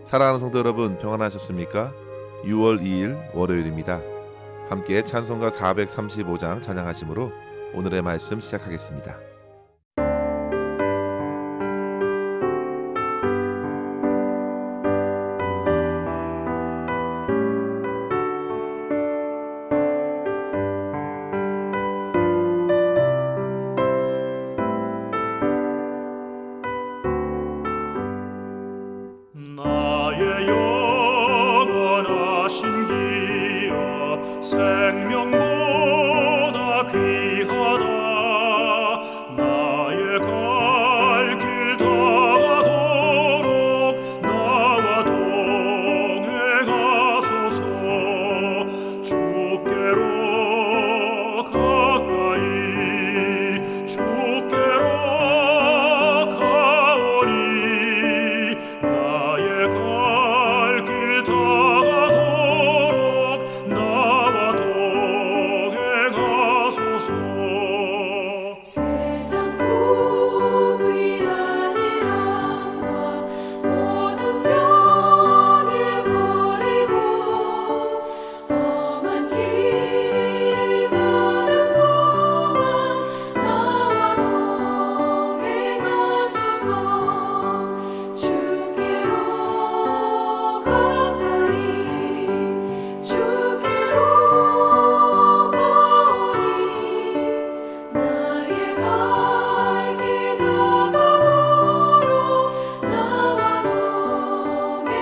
사랑하는 성도 여러분, 평안하셨습니까? 6월 2일 월요일입니다. 함께 찬송가 435장 찬양하심으로 오늘의 말씀 시작하겠습니다. 나의 영원하신 기업 생명보다 귀하다. 나의 갈 길 다가도록 나와 동행하소서. 주께로 가까이 주께로 가오니 나의 갈 길 다가도록 나와 동행하소서. 세상 복위하니라 모든 병에 버리고 험한 길을 가는 동안 나와 동행하소서. 주께로 가까이 주께로 가오니 나의 갈 길 다가도록 나와 동행하소서.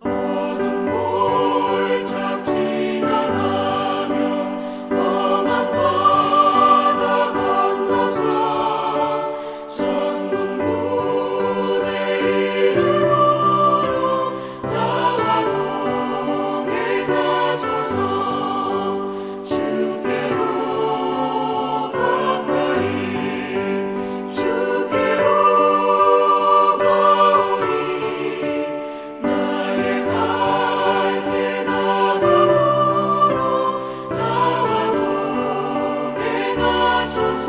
어둠 골짝 지나가며 험한 바다 건너서 천국 문에 이르도록 나와 동행하소서. 주께로 가까이 주께로 가오니 나의 갈 길 다가도록 나와 동행하소서.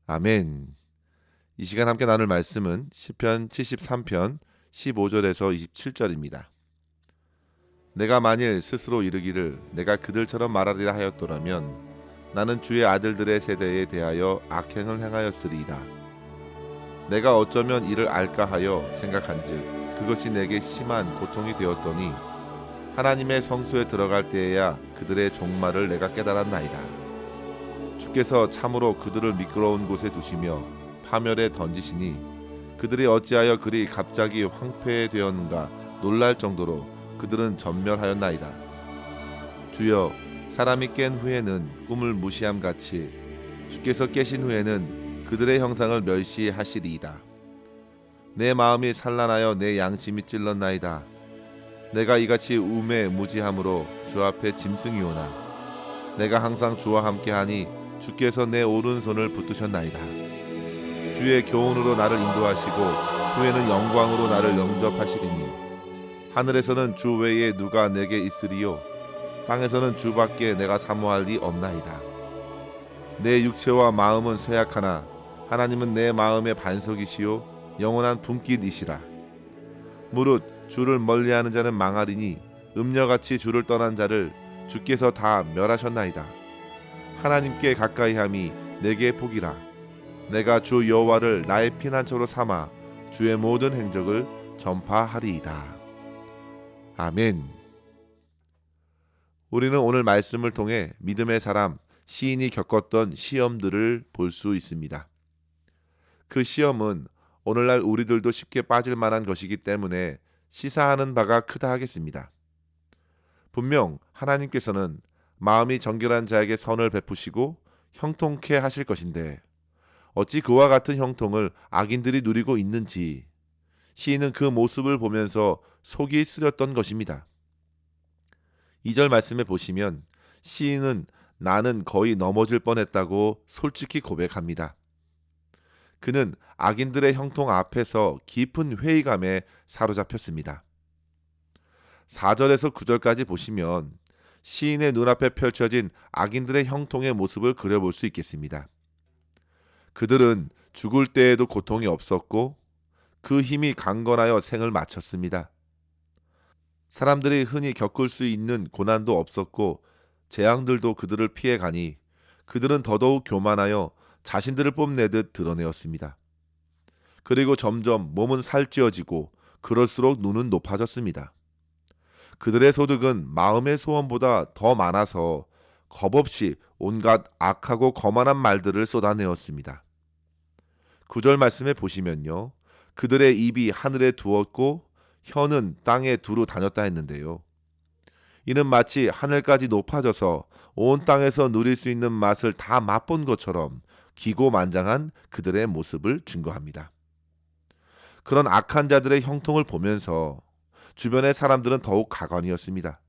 아멘. 이 시간 함께 나눌 말씀은 시편 73편 15절에서 27절입니다. 내가 만일 스스로 이르기를 내가 그들처럼 말하리라 하였더라면 나는 주의 아들들의 세대에 대하여 악행을 행하였으리이다. 내가 어쩌면 이를 알까 하여 생각한즉 그것이 내게 심한 고통이 되었더니 하나님의 성소에 들어갈 때에야 그들의 종말을 내가 깨달았나이다. 주께서 참으로 그들을 미끄러운 곳에 두시며 파멸에 던지시니 그들이 어찌하여 그리 갑자기 황폐되었는가 놀랄 정도로 그들은 전멸하였나이다. 주여, 사람이 깬 후에는 꿈을 무시함같이 주께서 깨신 후에는 그들의 형상을 멸시하시리이다. 내 마음이 산란하여 내 양심이 찔렀나이다. 내가 이같이 우매무지함으로 주 앞에 짐승이 오나 내가 항상 주와 함께하니 주께서 내 오른손을 붙드셨나이다. 주의 교훈으로 나를 인도하시고 후에는 영광으로 나를 영접하시리니 하늘에서는 주 외에 누가 내게 있으리요 땅에서는 주밖에 내가 사모할 리 없나이다. 내 육체와 마음은 쇠약하나 하나님은 내 마음의 반석이시요 영원한 분깃이시라. 무릇 주를 멀리하는 자는 망하리니 음녀같이 주를 떠난 자를 주께서 다 멸하셨나이다. 하나님께 가까이함이 내게 복이라. 내가 주 여호와를 나의 피난처로 삼아 주의 모든 행적을 전파하리이다. 아멘. 우리는 오늘 말씀을 통해 믿음의 사람 시인이 겪었던 시험들을 볼 수 있습니다. 그 시험은 오늘날 우리들도 쉽게 빠질 만한 것이기 때문에 시사하는 바가 크다 하겠습니다. 분명 하나님께서는 마음이 정결한 자에게 선을 베푸시고 형통케 하실 것인데 어찌 그와 같은 형통을 악인들이 누리고 있는지 시인은 그 모습을 보면서 속이 쓰렸던 것입니다. 2절 말씀에 보시면 시인은 나는 거의 넘어질 뻔했다고 솔직히 고백합니다. 그는 악인들의 형통 앞에서 깊은 회의감에 사로잡혔습니다. 4절에서 9절까지 보시면 시인의 눈앞에 펼쳐진 악인들의 형통의 모습을 그려볼 수 있겠습니다. 그들은 죽을 때에도 고통이 없었고 그 힘이 강건하여 생을 마쳤습니다. 사람들이 흔히 겪을 수 있는 고난도 없었고 재앙들도 그들을 피해가니 그들은 더더욱 교만하여 자신들을 뽐내듯 드러내었습니다. 그리고 점점 몸은 살찌어지고 그럴수록 눈은 높아졌습니다. 그들의 소득은 마음의 소원보다 더 많아서 겁없이 온갖 악하고 거만한 말들을 쏟아내었습니다. 9절 말씀에 보시면요. 그들의 입이 하늘에 두었고 혀는 땅에 두루 다녔다 했는데요. 이는 마치 하늘까지 높아져서 온 땅에서 누릴 수 있는 맛을 다 맛본 것처럼 기고만장한 그들의 모습을 증거합니다. 그런 악한 자들의 형통을 보면서 주변의 사람들은 더욱 가관이었습니다.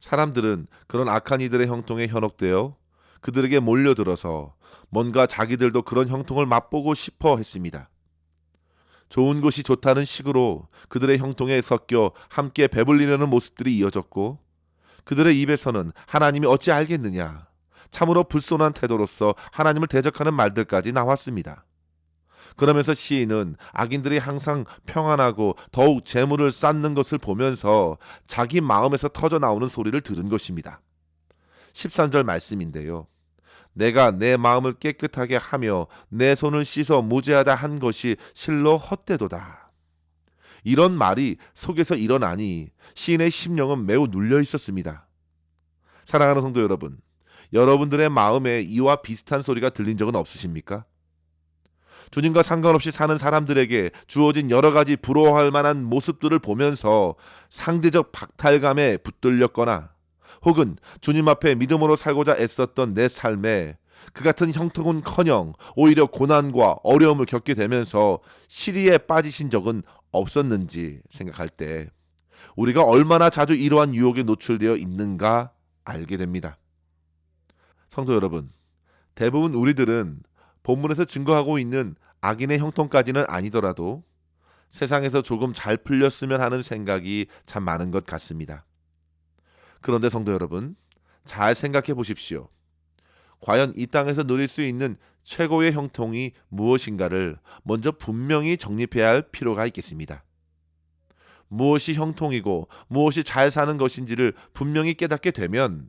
사람들은 그런 악한 이들의 형통에 현혹되어 그들에게 몰려들어서 뭔가 자기들도 그런 형통을 맛보고 싶어 했습니다. 좋은 것이 좋다는 식으로 그들의 형통에 섞여 함께 배불리려는 모습들이 이어졌고 그들의 입에서는 하나님이 어찌 알겠느냐, 참으로 불손한 태도로서 하나님을 대적하는 말들까지 나왔습니다. 그러면서 시인은 악인들이 항상 평안하고 더욱 재물을 쌓는 것을 보면서 자기 마음에서 터져 나오는 소리를 들은 것입니다. 13절 말씀인데요. 내가 내 마음을 깨끗하게 하며 내 손을 씻어 무죄하다 한 것이 실로 헛되도다. 이런 말이 속에서 일어나니 시인의 심령은 매우 눌려 있었습니다. 사랑하는 성도 여러분, 여러분들의 마음에 이와 비슷한 소리가 들린 적은 없으십니까? 주님과 상관없이 사는 사람들에게 주어진 여러 가지 부러워할 만한 모습들을 보면서 상대적 박탈감에 붙들렸거나 혹은 주님 앞에 믿음으로 살고자 애썼던 내 삶에 그 같은 형통은커녕 오히려 고난과 어려움을 겪게 되면서 시리에 빠지신 적은 없었는지 생각할 때 우리가 얼마나 자주 이러한 유혹에 노출되어 있는가 알게 됩니다. 성도 여러분, 대부분 우리들은 본문에서 증거하고 있는 악인의 형통까지는 아니더라도 세상에서 조금 잘 풀렸으면 하는 생각이 참 많은 것 같습니다. 그런데 성도 여러분, 잘 생각해 보십시오. 과연 이 땅에서 누릴 수 있는 최고의 형통이 무엇인가를 먼저 분명히 정립해야 할 필요가 있겠습니다. 무엇이 형통이고 무엇이 잘 사는 것인지를 분명히 깨닫게 되면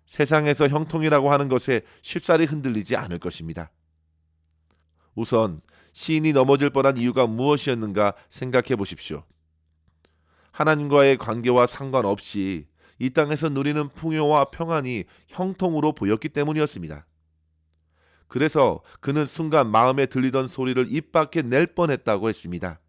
세상에서 형통이라고 하는 것에 쉽사리 흔들리지 않을 것입니다. 우선 시인이 넘어질 뻔한 이유가 무엇이었는가 생각해 보십시오. 하나님과의 관계와 상관없이 이 땅에서 누리는 풍요와 평안이 형통으로 보였기 때문이었습니다. 그래서 그는 순간 마음에 들리던 소리를 입 밖에 낼 뻔했다고 했습니다.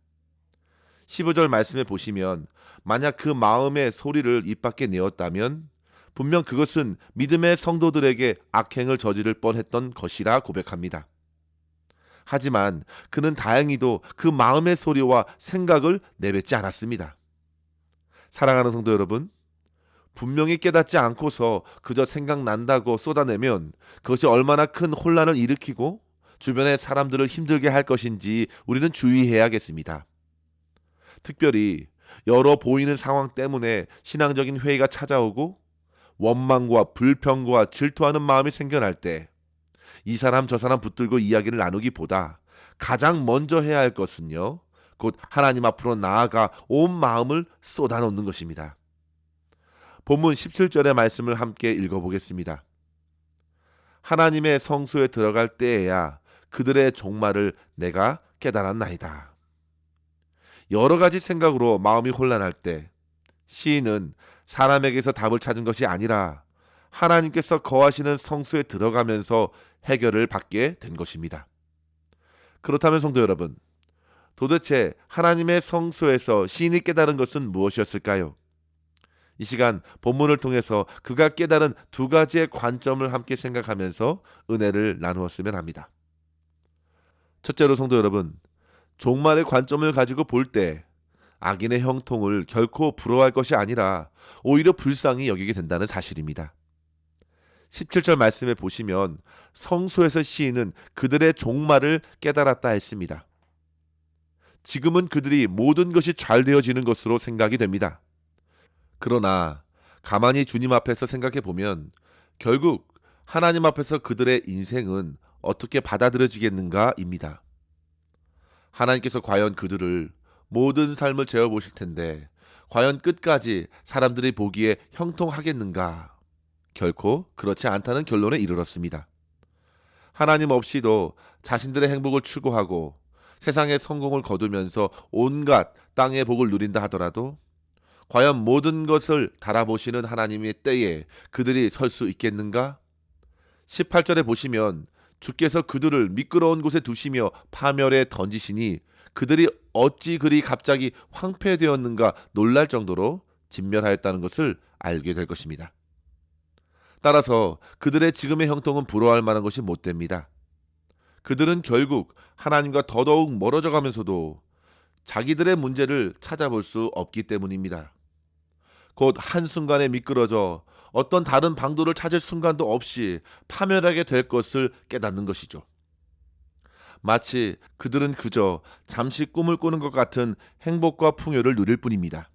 15절 말씀에 보시면 만약 그 마음의 소리를 입 밖에 내었다면 분명 그것은 믿음의 성도들에게 악행을 저지를 뻔했던 것이라 고백합니다. 하지만 그는 다행히도 그 마음의 소리와 생각을 내뱉지 않았습니다. 사랑하는 성도 여러분, 분명히 깨닫지 않고서 그저 생각난다고 쏟아내면 그것이 얼마나 큰 혼란을 일으키고 주변의 사람들을 힘들게 할 것인지 우리는 주의해야겠습니다. 특별히 여러 보이는 상황 때문에 신앙적인 회의가 찾아오고 원망과 불평과 질투하는 마음이 생겨날 때 이 사람 저 사람 붙들고 이야기를 나누기보다 가장 먼저 해야 할 것은요, 곧 하나님 앞으로 나아가 온 마음을 쏟아놓는 것입니다. 본문 17절의 말씀을 함께 읽어보겠습니다. 하나님의 성소에 들어갈 때에야 그들의 종말을 내가 깨달았나이다. 여러 가지 생각으로 마음이 혼란할 때 시인은 사람에게서 답을 찾은 것이 아니라 하나님께서 거하시는 성소에 들어가면서 해결을 받게 된 것입니다. 그렇다면 성도 여러분, 도대체 하나님의 성소에서 시인이 깨달은 것은 무엇이었을까요? 이 시간 본문을 통해서 그가 깨달은 두 가지의 관점을 함께 생각하면서 은혜를 나누었으면 합니다. 첫째로 성도 여러분, 종말의 관점을 가지고 볼 때 악인의 형통을 결코 부러워할 것이 아니라 오히려 불쌍히 여기게 된다는 사실입니다. 17절 말씀에 보시면 성소에서 시인은 그들의 종말을 깨달았다 했습니다. 지금은 그들이 모든 것이 잘 되어지는 것으로 생각이 됩니다. 그러나 가만히 주님 앞에서 생각해 보면 결국 하나님 앞에서 그들의 인생은 어떻게 받아들여지겠는가입니다. 하나님께서 과연 그들을 모든 삶을 재어보실 텐데 과연 끝까지 사람들이 보기에 형통하겠는가? 결코 그렇지 않다는 결론에 이르렀습니다. 하나님 없이도 자신들의 행복을 추구하고 세상의 성공을 거두면서 온갖 땅의 복을 누린다 하더라도 과연 모든 것을 달아보시는 하나님의 때에 그들이 설 수 있겠는가? 18절에 보시면 주께서 그들을 미끄러운 곳에 두시며 파멸에 던지시니 그들이 어찌 그리 갑자기 황폐되었는가 놀랄 정도로 진멸하였다는 것을 알게 될 것입니다. 따라서 그들의 지금의 형통은 부러워할 만한 것이 못 됩니다. 그들은 결국 하나님과 더더욱 멀어져 가면서도 자기들의 문제를 찾아볼 수 없기 때문입니다. 곧 한순간에 미끄러져 어떤 다른 방도를 찾을 순간도 없이 파멸하게 될 것을 깨닫는 것이죠. 마치 그들은 그저 잠시 꿈을 꾸는 것 같은 행복과 풍요를 누릴 뿐입니다.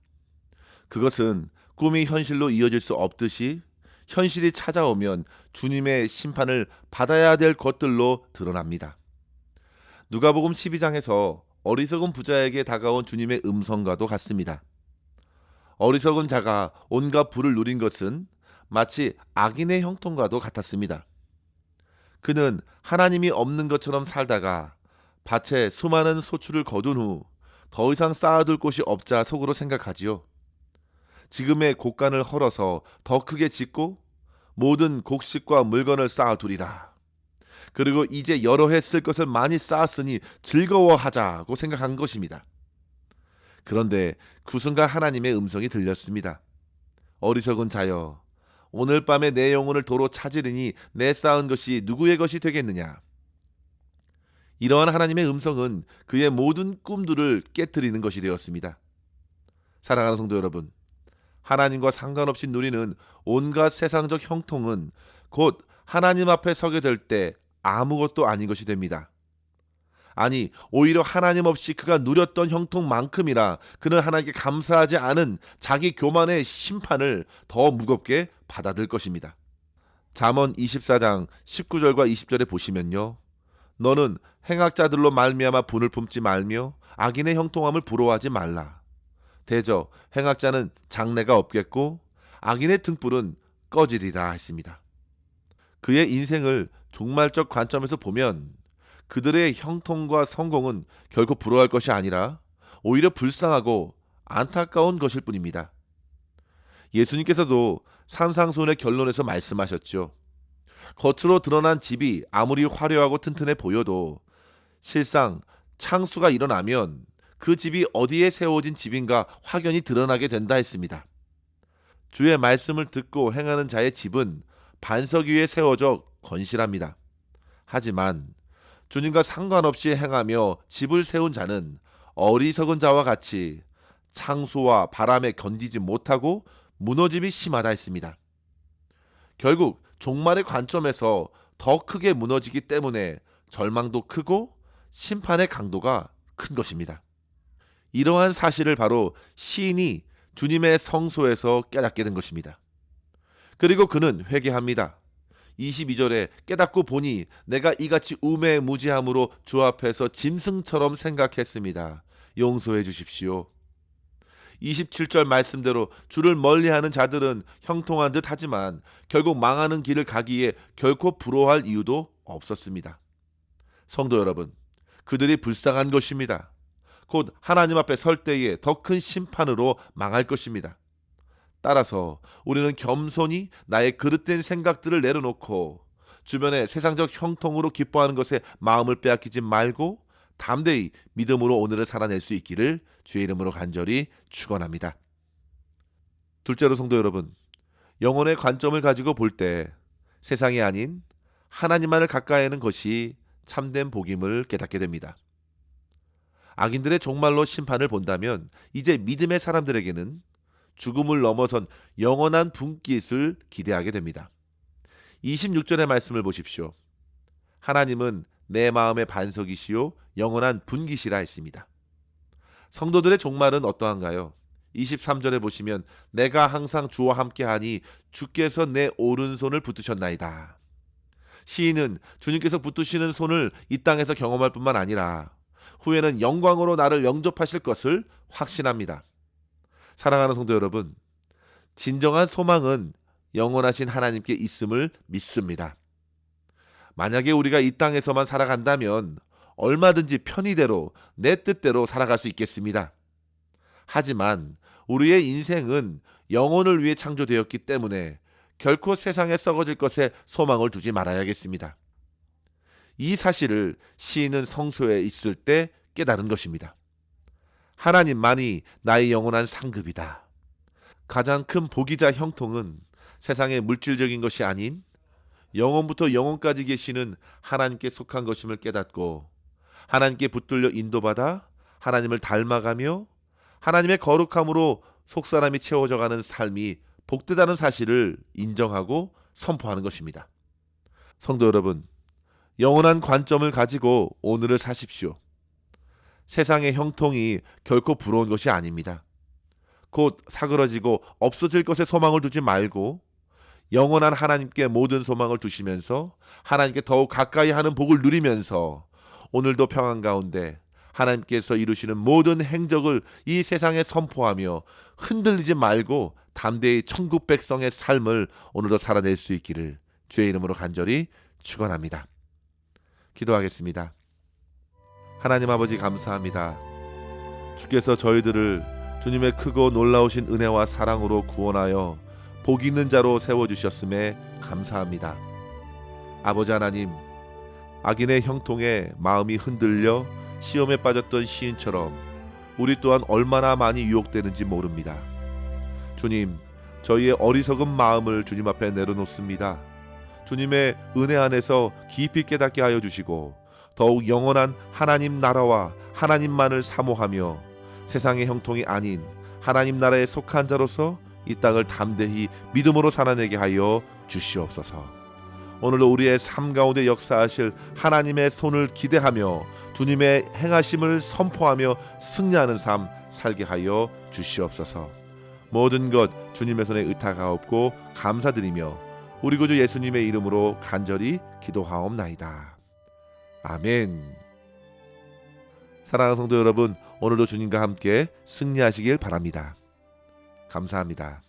그것은 꿈이 현실로 이어질 수 없듯이 현실이 찾아오면 주님의 심판을 받아야 될 것들로 드러납니다. 누가복음 12장에서 어리석은 부자에게 다가온 주님의 음성과도 같습니다. 어리석은 자가 온갖 부를 누린 것은 마치 악인의 형통과도 같았습니다. 그는 하나님이 없는 것처럼 살다가 밭에 수많은 소출을 거둔 후 더 이상 쌓아둘 곳이 없자 속으로 생각하지요. 지금의 곡간을 헐어서 더 크게 짓고 모든 곡식과 물건을 쌓아두리라. 그리고 이제 여러 해 쓸 것을 많이 쌓았으니 즐거워하자고 생각한 것입니다. 그런데 그 순간 하나님의 음성이 들렸습니다. 어리석은 자여, 오늘 밤에 내 영혼을 도로 찾으리니 내 쌓은 것이 누구의 것이 되겠느냐. 이러한 하나님의 음성은 그의 모든 꿈들을 깨트리는 것이 되었습니다. 사랑하는 성도 여러분, 하나님과 상관없이 누리는 온갖 세상적 형통은 곧 하나님 앞에 서게 될 때 아무것도 아닌 것이 됩니다. 아니, 오히려 하나님 없이 그가 누렸던 형통만큼이나 그는 하나님께 감사하지 않은 자기 교만의 심판을 더 무겁게 받아들 것입니다. 잠언 24장 19절과 20절에 보시면요, 너는 행악자들로 말미암아 분을 품지 말며 악인의 형통함을 부러워하지 말라. 대저 행악자는 장래가 없겠고 악인의 등불은 꺼지리라 했습니다. 그의 인생을 종말적 관점에서 보면 그들의 형통과 성공은 결코 부러워할 것이 아니라 오히려 불쌍하고 안타까운 것일 뿐입니다. 예수님께서도 산상수훈의 결론에서 말씀하셨죠. 겉으로 드러난 집이 아무리 화려하고 튼튼해 보여도 실상 창수가 일어나면 그 집이 어디에 세워진 집인가 확연히 드러나게 된다 했습니다. 주의 말씀을 듣고 행하는 자의 집은 반석 위에 세워져 건실합니다. 하지만 주님과 상관없이 행하며 집을 세운 자는 어리석은 자와 같이 창수와 바람에 견디지 못하고 무너짐이 심하다 했습니다. 결국 종말의 관점에서 더 크게 무너지기 때문에 절망도 크고 심판의 강도가 큰 것입니다. 이러한 사실을 바로 시인이 주님의 성소에서 깨닫게 된 것입니다. 그리고 그는 회개합니다. 22절에 깨닫고 보니 내가 이같이 우매무지함으로 주 앞에서 짐승처럼 생각했습니다. 용서해 주십시오. 27절 말씀대로 주를 멀리하는 자들은 형통한 듯 하지만 결국 망하는 길을 가기에 결코 부러워할 이유도 없었습니다. 성도 여러분, 그들이 불쌍한 것입니다. 곧 하나님 앞에 설 때에 더 큰 심판으로 망할 것입니다. 따라서 우리는 겸손히 나의 그릇된 생각들을 내려놓고 주변의 세상적 형통으로 기뻐하는 것에 마음을 빼앗기지 말고 담대히 믿음으로 오늘을 살아낼 수 있기를 주의 이름으로 간절히 축원합니다. 둘째로 성도 여러분, 영혼의 관점을 가지고 볼 때 세상이 아닌 하나님만을 가까이 하는 것이 참된 복임을 깨닫게 됩니다. 악인들의 종말로 심판을 본다면 이제 믿음의 사람들에게는 죽음을 넘어선 영원한 분깃을 기대하게 됩니다. 26절의 말씀을 보십시오. 하나님은 내 마음의 반석이시요 영원한 분깃이라 했습니다. 성도들의 종말은 어떠한가요? 23절에 보시면 내가 항상 주와 함께하니 주께서 내 오른손을 붙드셨나이다. 시인은 주님께서 붙드시는 손을 이 땅에서 경험할 뿐만 아니라 후에는 영광으로 나를 영접하실 것을 확신합니다. 사랑하는 성도 여러분, 진정한 소망은 영원하신 하나님께 있음을 믿습니다. 만약에 우리가 이 땅에서만 살아간다면 얼마든지 편의대로 내 뜻대로 살아갈 수 있겠습니다. 하지만 우리의 인생은 영혼을 위해 창조되었기 때문에 결코 세상에 썩어질 것에 소망을 두지 말아야겠습니다. 이 사실을 시인은 성소에 있을 때 깨달은 것입니다. 하나님만이 나의 영원한 상급이다. 가장 큰 복이자 형통은 세상의 물질적인 것이 아닌 영원부터 영원까지 계시는 하나님께 속한 것임을 깨닫고 하나님께 붙들려 인도받아 하나님을 닮아가며 하나님의 거룩함으로 속사람이 채워져가는 삶이 복되다는 사실을 인정하고 선포하는 것입니다. 성도 여러분, 영원한 관점을 가지고 오늘을 사십시오. 세상의 형통이 결코 부러운 것이 아닙니다. 곧 사그러지고 없어질 것에 소망을 두지 말고 영원한 하나님께 모든 소망을 두시면서 하나님께 더욱 가까이 하는 복을 누리면서 오늘도 평안 가운데 하나님께서 이루시는 모든 행적을 이 세상에 선포하며 흔들리지 말고 담대히 천국 백성의 삶을 오늘도 살아낼 수 있기를 주의 이름으로 간절히 축원합니다. 기도하겠습니다. 하나님 아버지 감사합니다. 주께서 저희들을 주님의 크고 놀라우신 은혜와 사랑으로 구원하여 복 있는 자로 세워주셨음에 감사합니다. 아버지 하나님, 악인의 형통에 마음이 흔들려 시험에 빠졌던 시인처럼 우리 또한 얼마나 많이 유혹되는지 모릅니다. 주님, 저희의 어리석은 마음을 주님 앞에 내려놓습니다. 주님의 은혜 안에서 깊이 깨닫게 하여 주시고 더욱 영원한 하나님 나라와 하나님만을 사모하며 세상의 형통이 아닌 하나님 나라에 속한 자로서 이 땅을 담대히 믿음으로 살아내게 하여 주시옵소서. 오늘도 우리의 삶 가운데 역사하실 하나님의 손을 기대하며 주님의 행하심을 선포하며 승리하는 삶 살게 하여 주시옵소서. 모든 것 주님의 손에 의탁하옵고 감사드리며 우리 구주 예수님의 이름으로 간절히 기도하옵나이다. 아멘. 사랑하는 성도 여러분, 오늘도 주님과 함께 승리하시길 바랍니다. 감사합니다.